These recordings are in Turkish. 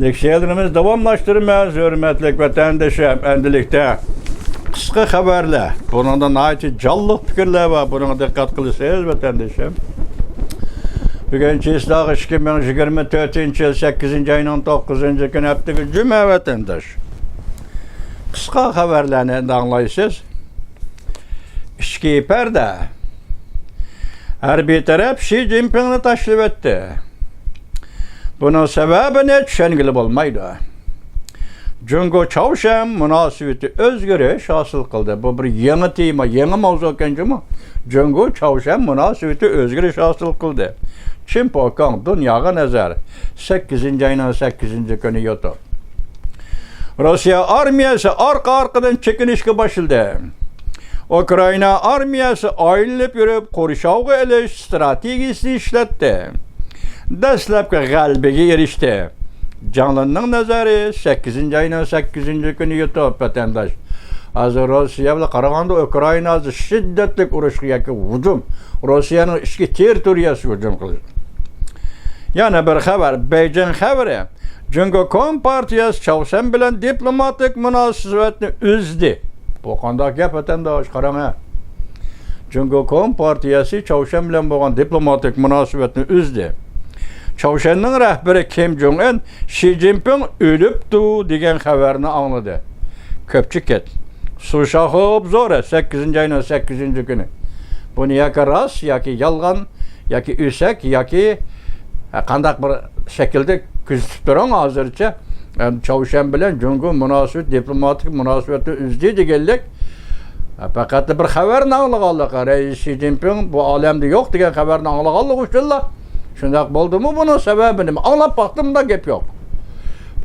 Leksiyalarımız davamlaştırmaz, hürmetlik vatandaşım, endilikte. Kısa haberler, bunun ait canlılık fikirler var, buna dikkat kılırsanız vatandaşım. Bugün Çislağ 2024 yıl 8. ayının 9. gün haftaki cuma vatandaş. Kısa haberlerini anlayısınız. İşki perde. Her bir taraf Xi Jinping'i taşrif etti. Bunun sebebi ne? Düşüngülü olmaydı. Jungo-Çavşen münasebeti özgürüş hasıl kıldı. Bu bir yeni tema, yeni mevzu kenci mi? Jungo-Çavşen münasebeti özgürüş hasıl kıldı. Çin Pokan dünyaya nazar 8. ayının 8. günü yotu. Rusya armiyası arkadan çekinişe başladı. Ukrayna armiyası ayrılıp yürüp Kurşavga ele stratejisi işletti. Dastlabki g'alabaga erishdi. Canlıning nazari 8. ayının 8. günü yo'q vatandaş. Hozir Rossiya bilan qaraganda Ukraina shiddatli urushga yoki hujum. Rossiyaning ichki territoriyasiga hujum qildi. Yana bir xabar, Beijing xabari. Jungo Kompartiyasi Chavshan bilan diplomatik munosabatni uzdi. Bu qanday gap vatandosh, qarang. Jungo Kompartiyasi Chavshan bilan bo'lgan diplomatik munosabatni uzdi. Çavşan'ın rəhbəri Kim Jong-un Xi Jinping ölübdü degan xəbərini anladı. Köpçük et. Suşaxıb zora 8. ayının 8. günü. Bunu yaki rast, yaki yalğan, yaki üsək, yaki qandaq bir şəkildə küzüb duran hazırca Çavşan bilan Jong-un münasibət, diplomatik münasibətni üzdü deganlik. Faqat bir xəbərini anlağanlıq. Xi Jinping bu aləmdə yox degan xəbərini anlağanlıq üçünlər. Şundak oldu mu bunun sebebini mi? Anlap baktım da gep yok.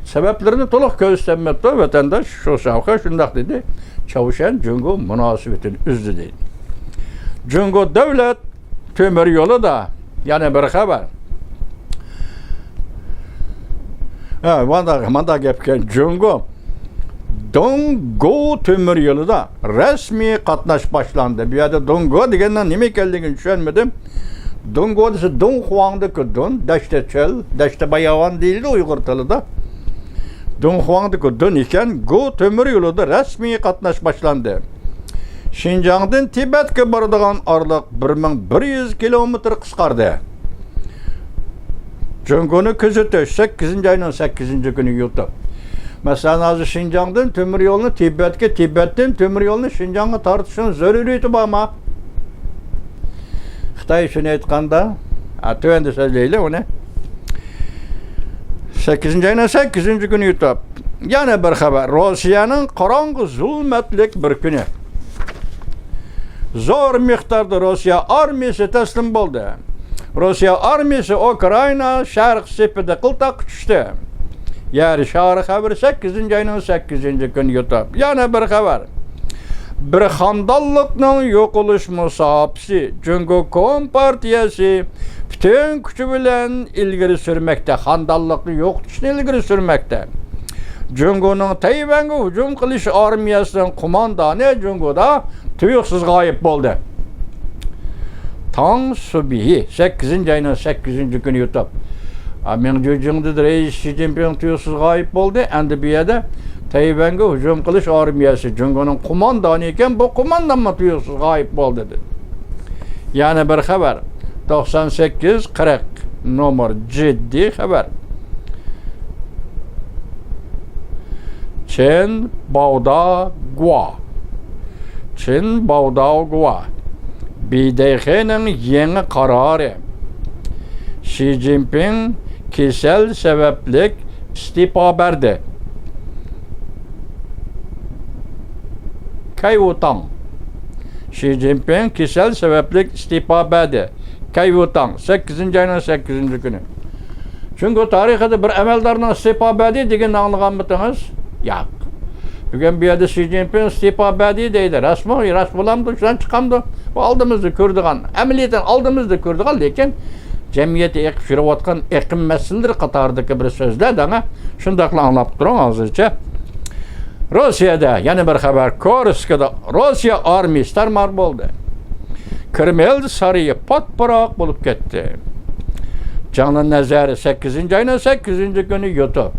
Sebeplerini toluk göstermekte vatandaş şu şavka şundak dedi. Çavuşan Jungo münasebetini üzdü dedi. Jungo devlet tömür yolu da yani bir haber. Manda gepken Jungo Donggo tömür yolu da resmi katnaş başlandı. Bir yerde Donggo degenden nime geldiğini düşünmedim. Donggo dese Donghuang'daki Don, Daşte Çöl, Daşte Bayavan değildi Uygur tılıda. Donghuang'daki Don iken Go tömür yolu da resmi katnaş başlandı. Şinjan'dan Tibet'e barıdığan aralık 1100 kilometre kıskardı. Jungo'nu küzütü 8. ayının 8. günü yuttu. Mesela azı Şinjan'dan tömür yolunu Tibet'e, Tibet'ten tömür yolunu Şinjan'a tartışın zörürüydü ama. Xitay şunu aytganda, tövende sözleyle o ne? 8. ayının 8. günü yutub. Yana bir haber, Rusya'nın qarangı zulmetlik bir günü. Zor miktarda Rusya armiyası teslim oldu. Rusya armiyası Ukrayna şarq sepide qıltaq düştü. Yani şarq haberi 8. ayının 8. günü yutub. Yana bir haber. Bir xandallıqның yok oluş musabisi Jungo Kompartiyası bütün gücü bilen ilgiri sürmekte. Xandallıqı yok düşün ilgiri sürmekte. Jungo'nun Tayvan'a hücum qilish armiyasının kumandanı Jungo'da tuyuqsiz gayip oldu. Tang subihi 8. ayının 8. günü yutub. Men Jungo'da reis Xi Jinping tuyuqsiz gayip oldu. Endi bir yerde Tayvan'a hücum qilish armiyası Jungo'nun kumandanı iken bu kumandanma tuyuqsiz gayip oldu dedi. Yani bir haber 98-40 numar ciddi haber. Çin Baodagua BDH'nin yeni kararı Xi Jinping kişisel sebeplik istifa verdi. Kayvutan Xi Jinping kişisel sebeplik istifa verdi. Kayvutan 8. ayının 8. günü. Çünkü tarihte bir emeldarına istifa verdi degen anlagan mısınız? Yok. Bugün bir yerde Xi Jinping istifa verdi deydi. Rasm bulamdı, şuradan çıkamdı. Aldığımızda Kürdigan, emeliyetten aldığımızda Kürdigan, lekin cemiyeti ekip şuravatkan ekim meseleleri Katar'daki bir sözler de ana şundakla anlatıp durun azıcık. Rusya'da yani bir haber Kursk'da Rusya armiyası tarmar oldu. Kreml sarayı patparak bulup gitti. Canın nazarı 8. ayının 8. günü YouTube.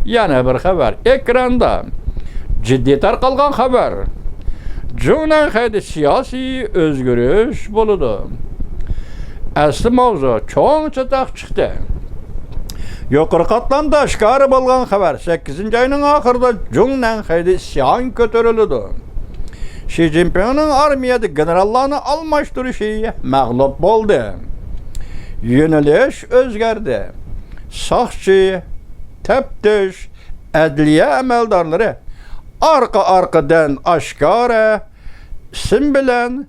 Yana bir haber. Ekranda ciddi tarqalgan haber. Cüngnan haydi siyasi özgürüş boludu. Asli mavzu çoğun çıtaq çıktı. Yuqarı qatlanda aşkarı bolgan haber. 8-ci ayının ahırda Cüngnan haydi isyan kötörülüdü. Xi Jinping'in armiyada generallarını almaştırışı mağlup oldu. Yöneliş özgerdi. Saqçı, teptiş, adliye əməldarları arka-arkadan aşkara isim bilen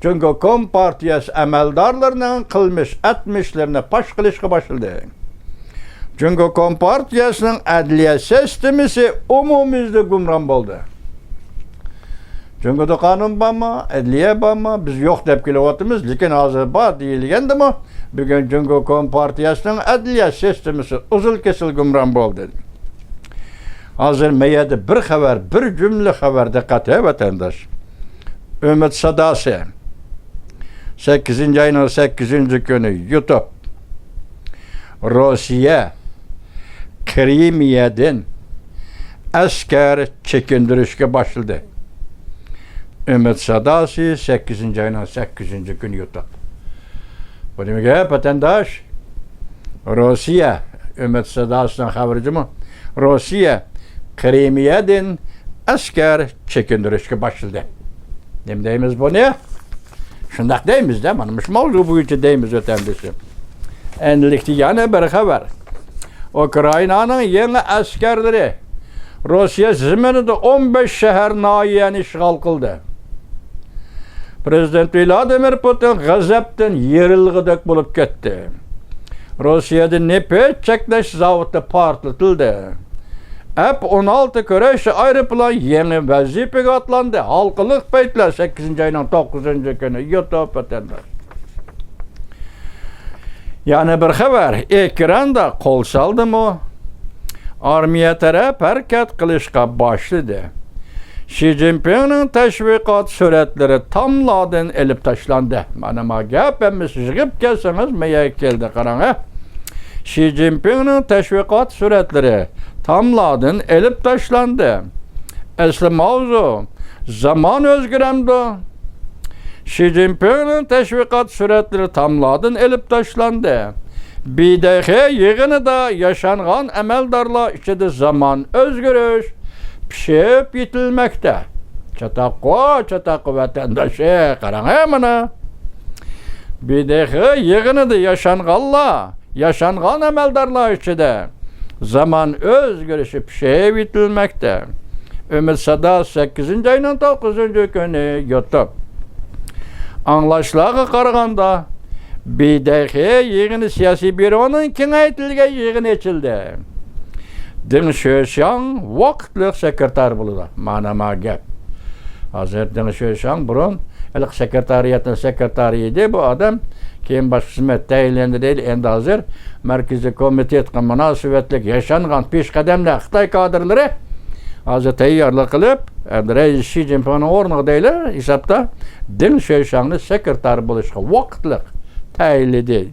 Cüngö Kompartiyası əməldarlarının qılmış etmişlerine paş qilishqa başladı. Cüngö Kompartiyasının adliye sistemisi umumizde gumran oldu. Cüngö'de kanun barmı, adliye barmı, biz yok dep kilovatımız, lekin hazır bar deyilgendi mi? Bugün Cüngö Kompartiyasının adliye sistemisi uzul kesil gumran oldu. Hazır meyede bir haber, bir cümle haber dikkate vatandaş. Ümit Sadası 8. ayının 8. günü YouTube Rusya Krimiye'den asker çekindirişke başladı. Ümit Sadası 8. ayının 8. günü YouTube. Bu demek vatandaş Rusya Ümit Sadası'nın haberici mi? Rusya Krimiye'den asker çekindirişke başladı. Ne deyimiz bu ne? Şundak deyimiz de, manmış mavzu boyunca deyimiz ötendisi. Enlikti yana bir haber. Ukrayna'nın yeni askerleri Rusya zamanında 15 şehir nahiyeni işgal kıldı. Prezident Vladimir Putin gazaptan yerilgidek bulup gitti. Rusya'da nefes çekleş zavotu partlatıldı. F-16 Köreş aeroplan yeni vazifeye atlandı. Halkılık beytler 8. ayının 9. günü YouTube vatandaş. Yani bir haber ekranda kol saldı mı? Armiya taraf hareket kılışka başladı. Xi Jinping'in teşvikat suretleri tamladan elip taşlandı. Manama gapemiz çıkıp gelseniz meye geldi karan. Xi Jinping'in teşvikat suretleri tamladan elip taşlandı. Asli mavzu zaman özgüremdi. Xi Jinping'in teşvikat suretleri tamladan elip taşlandı. BDH yığınıda yaşanğan əməldarlar içinde zaman özgürüş pişip yitilmekte. Çatakı vatandaşı karan hemen. BDH yığınıda yaşanğan əməldarlar içinde zaman özgürüşü pişip yitilmekte. Ümit Sadası 8. ayının 9. günü YouTube. Anlaşılağı qaraganda BDH yığını siyasi büronun kengaytilge yığını açıldı. Deng Xuexiang vaktlik sekreter buldu. Manama gap. Hazır Deng Xuexiang burun ilk sekretariyatın sekreteriydi bu adam. Keyin baş hizmet tayinlendi değil. Endi hazır Merkezi Komitet münasebetlik yaşanğan peshqadamlar Xitoy kadrlari hazır tayyorlik qilib, endi Xi Jinping'in o'rniga deylar, hisobda Deng Xuexiangni sekreter bo'lishga vaqtlik tayinledi.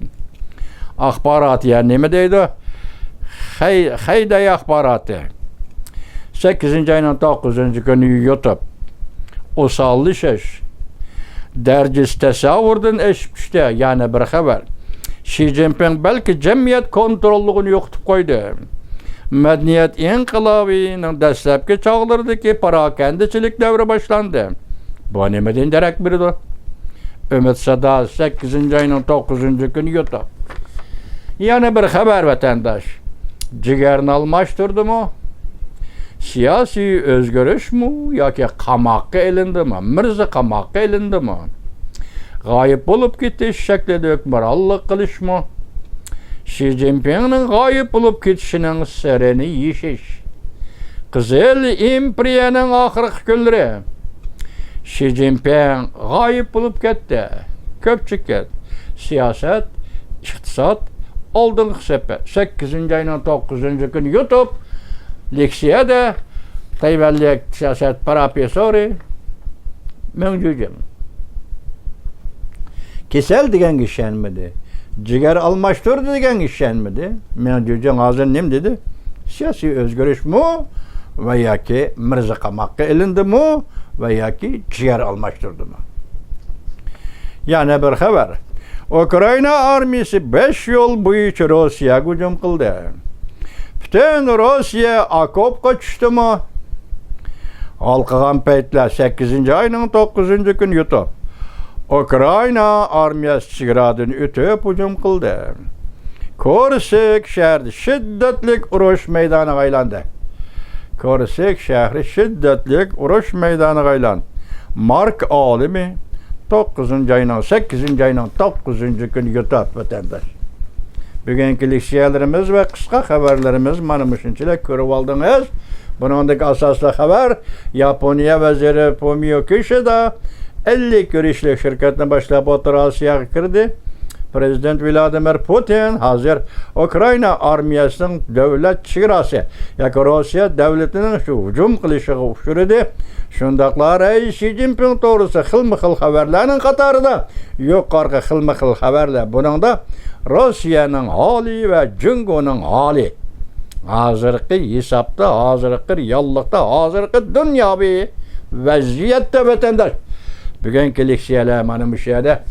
Axborot yani nima deydi? Hayday axboroti. 8. ayının 9. günü YouTube. Usallishish darajasi tasavvurdan eşitmişti. Yani bir haber. Xi Jinping belki cemiyet kontrolluğunu yo'qotib qo'ydi. Medeniyet inqilobining dastlabki çağlardaki parakandachilik davri başlandı. Bu nimadan darak berdi? Ümit Sadası 8. ayının 9. günü YouTube. Yani bir haber vatandaş. Ciğerini almıştırdı mı? Siyasi özgürüş mü? Yoki qamoqqa elindi mi? Mirza qamoqqa elindi mi? G'oyib bo'lib ketish shaklida hukmronlik qilish mı? Xi Jinping'in g'oyib bo'lib ketishining sirini yeshish. Qizil imperiyaning oxirgi kunlari. Xi Jinping g'oyib bo'lib ketdi. Ko'pchilik siyosat, iqtisod oldingi sepi 8. ayının 9. günü YouTube leksiyada Tayvanlik siyosat professori mevjudum. Kesel degan işenmedi. Ciğer almıştırdı degan işenmedi. Mevjudum hazır nem dedi? Siyasi özgürlüş mü? Veya ki Mirza qamoqqa ilindi mi? Veya ki ciğer almashtırdı mı? Yana bir haber. Ukrayna armiyasi 5 yıl boyunca Rossiyaga hücum qildi. Bütün Rossiya okopga tushdimi? Alqagan paytlar 8 ayning 9 kun yutib Ukrayna armiyasi chegaradan o'tib hücum qildi. Korsik shahri shiddatli urush maydoniga aylandi. Korsik shahri shiddatli urush maydoniga aylandi. Mark olimi 9 ayning 8 ayning 9 kun yutib vatandaş. Bugungi leksiyalarimiz ve qisqa xabarlarimiz mana shunchalar ko'rib oldingiz. Bunundaki asaslı haber Yaponiya veziri Fumio Kishida 50 görüşlük şirketine başlayıp Asya'ya girdi. Prezident Vladimir Putin hazır Ukrayna armiyasının devlet çigrası, yani Rusya devletinin şu hücum kılışığı uçurdu. Şundaklar Xi Jinping doğrusu xilmi-xil haberlerinin katarında yukarı xilmi-xil haberler. Bunun da Rusya'nın hali ve Cungo'nun hali. Hazırki hesapta, hazırki reallıkta, hazırki dünyavi vaziyette vatandaş. Bugünkü leksiyalar mana bu şeyde.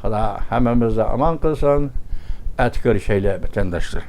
Xudo hammamizni aman qilsin, atkir şeyler vatandaşlar.